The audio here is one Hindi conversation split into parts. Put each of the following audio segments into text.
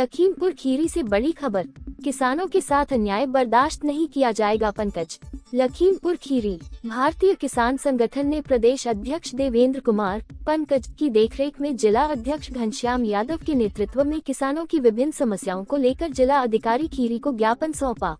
लखीमपुर खीरी से बड़ी खबर, किसानों के साथ अन्याय बर्दाश्त नहीं किया जाएगा। पंकज। लखीमपुर खीरी। भारतीय किसान संगठन ने प्रदेश अध्यक्ष देवेंद्र कुमार पंकज की देखरेख में जिला अध्यक्ष घनश्याम यादव के नेतृत्व में किसानों की विभिन्न समस्याओं को लेकर जिला अधिकारी खीरी को ज्ञापन सौंपा।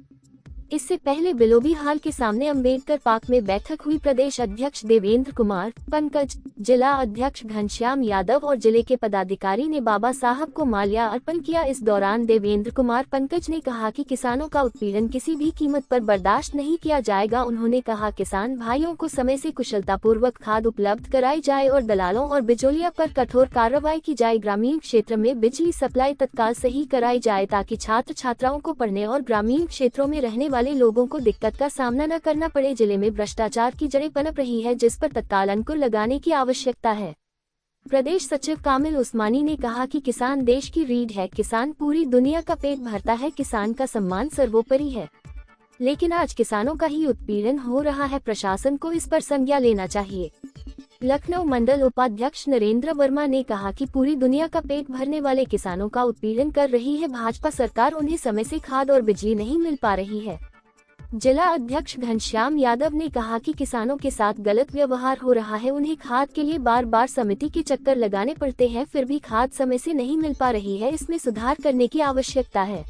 इससे पहले बिलोबी हाल के सामने अंबेडकर पार्क में बैठक हुई। प्रदेश अध्यक्ष देवेंद्र कुमार पंकज, जिला अध्यक्ष घनश्याम यादव और जिले के पदाधिकारी ने बाबा साहब को माल्या अर्पण किया। इस दौरान देवेंद्र कुमार पंकज ने कहा कि किसानों का उत्पीड़न किसी भी कीमत पर बर्दाश्त नहीं किया जाएगा। उन्होंने कहा किसान भाइयों को समय से कुशलतापूर्वक खाद उपलब्ध कराई जाए और दलालों और बिचौलिया पर कठोर कार्रवाई की जाए। ग्रामीण क्षेत्र में बिजली सप्लाई तत्काल सही कराई जाए ताकि छात्र छात्राओं को पढ़ने और ग्रामीण क्षेत्रों में रहने वाले लोगों को दिक्कत का सामना न करना पड़े। जिले में भ्रष्टाचार की जड़ें पनप रही है, जिस पर तत्काल अंकुर लगाने की आवश्यकता है। प्रदेश सचिव कामिल उस्मानी ने कहा कि किसान देश की रीढ़ है, किसान पूरी दुनिया का पेट भरता है, किसान का सम्मान सर्वोपरि है। लेकिन आज किसानों का ही उत्पीड़न हो रहा है, प्रशासन को इस पर संज्ञान लेना चाहिए। लखनऊ मंडल उपाध्यक्ष नरेंद्र वर्मा ने कहा कि पूरी दुनिया का पेट भरने वाले किसानों का उत्पीड़न कर रही है भाजपा सरकार, उन्हें समय से खाद और बिजली नहीं मिल पा रही है। जिला अध्यक्ष घनश्याम यादव ने कहा कि किसानों के साथ गलत व्यवहार हो रहा है, उन्हें खाद के लिए बार बार समिति के चक्कर लगाने पड़ते हैं, फिर भी खाद समय से नहीं मिल पा रही है, इसमें सुधार करने की आवश्यकता है।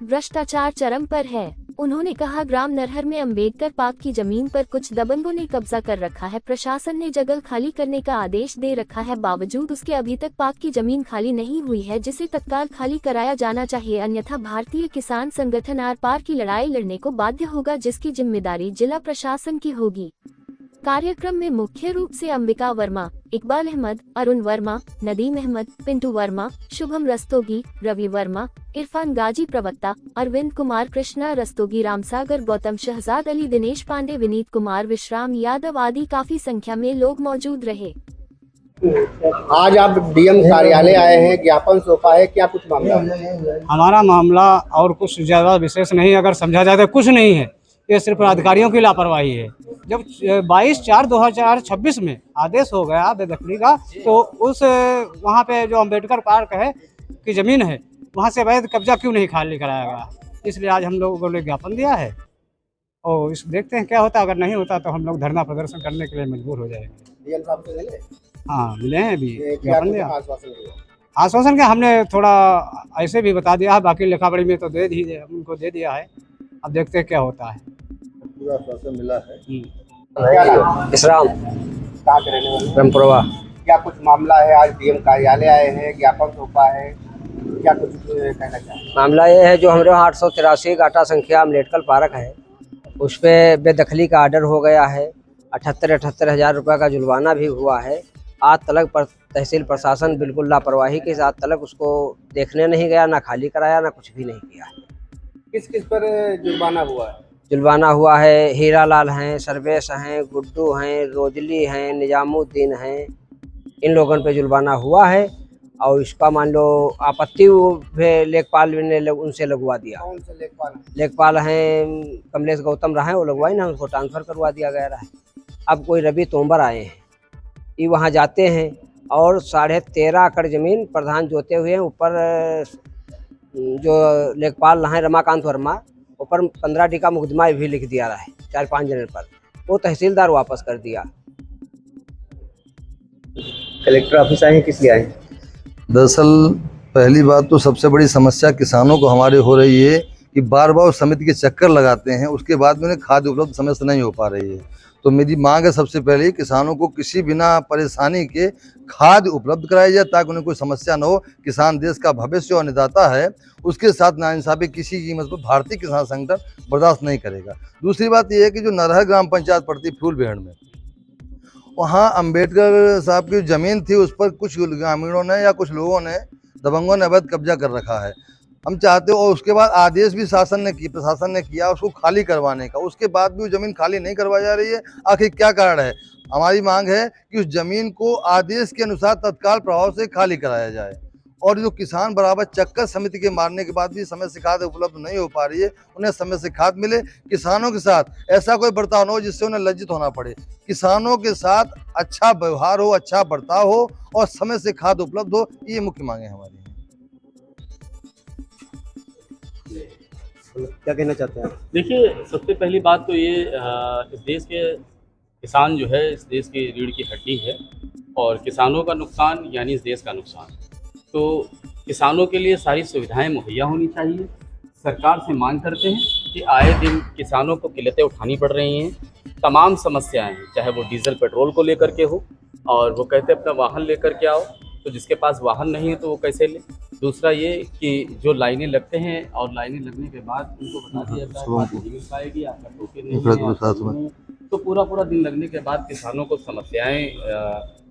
भ्रष्टाचार चरम पर है। उन्होंने कहा ग्राम नरहर में अंबेडकर पार्क की जमीन पर कुछ दबंगों ने कब्जा कर रखा है, प्रशासन ने जगह खाली करने का आदेश दे रखा है, बावजूद उसके अभी तक पार्क की जमीन खाली नहीं हुई है, जिसे तत्काल खाली कराया जाना चाहिए, अन्यथा भारतीय किसान संगठन आर पार की लड़ाई लड़ने को बाध्य होगा, जिसकी जिम्मेदारी जिला प्रशासन की होगी। कार्यक्रम में मुख्य रूप से अंबिका वर्मा, इकबाल अहमद, अरुण वर्मा, नदीम अहमद, पिंटू वर्मा, शुभम रस्तोगी, रवि वर्मा, इरफान गाजी प्रवक्ता, अरविंद कुमार, कृष्णा रस्तोगी, रामसागर गौतम, शहजाद अली, दिनेश पांडे, विनीत कुमार, विश्राम यादव आदि काफी संख्या में लोग मौजूद रहे। आज आप डीएम कार्यालय आए हैं, ज्ञापन सौंपा है, क्या कुछ मामला है? हमारा मामला और कुछ ज्यादा विशेष नहीं, अगर समझा जाए तो कुछ नहीं है, ये सिर्फ अधिकारियों की लापरवाही है। जब 22/4/2026 में आदेश हो गया बेदखली का, तो उस वहाँ पे जो अंबेडकर पार्क है की जमीन है, वहाँ से अवैध कब्जा क्यों नहीं खाली कराया गया? इसलिए आज हम लोगों ने ज्ञापन दिया है और इस देखते हैं क्या होता है। अगर नहीं होता तो हम लोग धरना प्रदर्शन करने के लिए मजबूर हो जाएंगे। डीएम साहब से मिले? हाँ मिले हैं, अभी ज्ञापन दिया। आश्वासन क्या हमने थोड़ा ऐसे भी बता दिया है, बाकी लिखापढ़ी में तो उनको दे दिया है, अब देखते हैं क्या होता है। पूरा आश्वासन मिला है। विश्राम रामपुरवा। क्या कुछ मामला है? आज डीएम कार्यालय आए हैं, ज्ञापन सौंपा है, क्या कुछ कहना चाहेंगे? मामला ये है, जो हमारे 883 गाटा संख्या अम्बेडकर पार्क है, उस पर बेदखली का आर्डर हो गया है। 78 हज़ार रुपये का जुर्माना भी हुआ है। आज तलक पर तहसील प्रशासन बिल्कुल लापरवाही के साथ तलक उसको देखने नहीं गया, ना खाली कराया, ना कुछ भी नहीं किया। किस किस पर जुर्माना हुआ है? जुर्माना हुआ है, हीरालाल हैं, सर्वेश हैं, गुड्डू हैं, रोजली हैं, निजामुद्दीन हैं, इन लोगों पे जुर्माना हुआ है। और इसका मान लो आपत्ति लेखपाल ने उनसे लगवा दिया। कौन से लेखपाल? लेखपाल हैं कमलेश गौतम रहे, वो लगवाई ना, उनको ट्रांसफ़र करवा दिया गया है। अब कोई रवि तोमर आए हैं, ये वहाँ जाते हैं और 13.5 एकड़ ज़मीन प्रधान जोते हुए हैं। ऊपर जो लेखपाल हैं रमाकांत वर्मा, ऊपर 15D का मुकदमा भी लिख दिया रहा है 4-5 जने पर, वो तहसीलदार वापस कर दिया। कलेक्टर ऑफिस आए हैं, किस लिए आए? दरअसल पहली बात तो सबसे बड़ी समस्या किसानों को हमारे हो रही है कि बार बार समिति के चक्कर लगाते हैं, उसके बाद में उन्हें खाद उपलब्ध समय से नहीं हो पा रही है। तो मेरी मांग है सबसे पहले किसानों को किसी बिना परेशानी के खाद उपलब्ध कराई जाए, ताकि उन्हें कोई समस्या न हो। किसान देश का भविष्य और अन्नदाता है, उसके साथ नाइंसाफी किसी कीमत पर भारतीय किसान संगठन बर्दाश्त नहीं करेगा। दूसरी बात यह है कि जो नरहर ग्राम पंचायत पड़ती फूलबेहड़ में, वहाँ अंबेडकर साहब की ज़मीन थी, उस पर कुछ ग्रामीणों ने या कुछ लोगों ने, दबंगों ने अवैध कब्जा कर रखा है। हम चाहते हो, और उसके बाद आदेश भी प्रशासन ने किया उसको खाली करवाने का, उसके बाद भी वो ज़मीन खाली नहीं करवाई जा रही है। आखिर क्या कारण है? हमारी मांग है कि उस ज़मीन को आदेश के अनुसार तत्काल प्रभाव से खाली कराया जाए, और जो किसान बराबर चक्कर समिति के मारने के बाद भी समय से खाद उपलब्ध नहीं हो पा रही है, उन्हें समय से खाद मिले। किसानों के साथ ऐसा कोई बर्ताव न हो जिससे उन्हें लज्जित होना पड़े। किसानों के साथ अच्छा व्यवहार हो, अच्छा बर्ताव हो और समय से खाद उपलब्ध हो, ये मुख्य मांगे हमारी। क्या कहना चाहते हैं? देखिए, सबसे पहली बात तो ये इस देश के किसान जो है इस देश की रीढ़ की हड्डी है और किसानों का नुकसान यानी इस देश का नुकसान। तो किसानों के लिए सारी सुविधाएं मुहैया होनी चाहिए। सरकार से मांग करते हैं कि आए दिन किसानों को किल्लतें उठानी पड़ रही हैं, तमाम समस्याएं हैं, चाहे वो डीजल पेट्रोल को लेकर के हो, और वो कहते हैं अपना वाहन लेकर के आओ, तो जिसके पास वाहन नहीं है तो वो कैसे ले। दूसरा ये कि जो लाइनें लगते हैं और लाइनें लगने के बाद उनको बता दिया जाता है नहीं मिल पाएगी, आपका टोकन नहीं है, तो पूरा दिन लगने के बाद किसानों को समस्याएं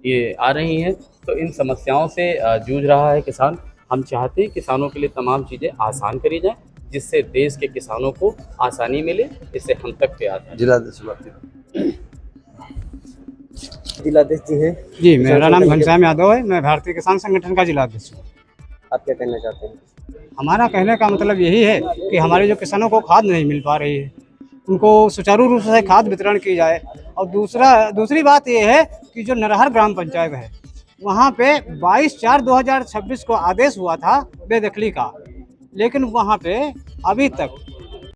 ये आ रही हैं। तो इन समस्याओं से जूझ रहा है किसान। हम चाहते हैं किसानों के लिए तमाम चीज़ें आसान करी जाएं, जिससे देश के किसानों को आसानी मिले, इससे हम तक पे आता है। जिलाध्यक्ष जी हैं। जी, मेरा नाम घनश्याम यादव है, मैं भारतीय किसान संगठन का जिलाध्यक्ष हूँ। आप क्या कहना चाहते हैं? हमारा कहने का मतलब यही है कि हमारे जो किसानों को खाद नहीं मिल पा रही है, उनको सुचारू रूप से खाद वितरण की जाए। और दूसरी बात ये है कि जो नरहर ग्राम पंचायत है, वहाँ पे 22/4/2026 को आदेश हुआ था बेदखली का, लेकिन वहाँ पे अभी तक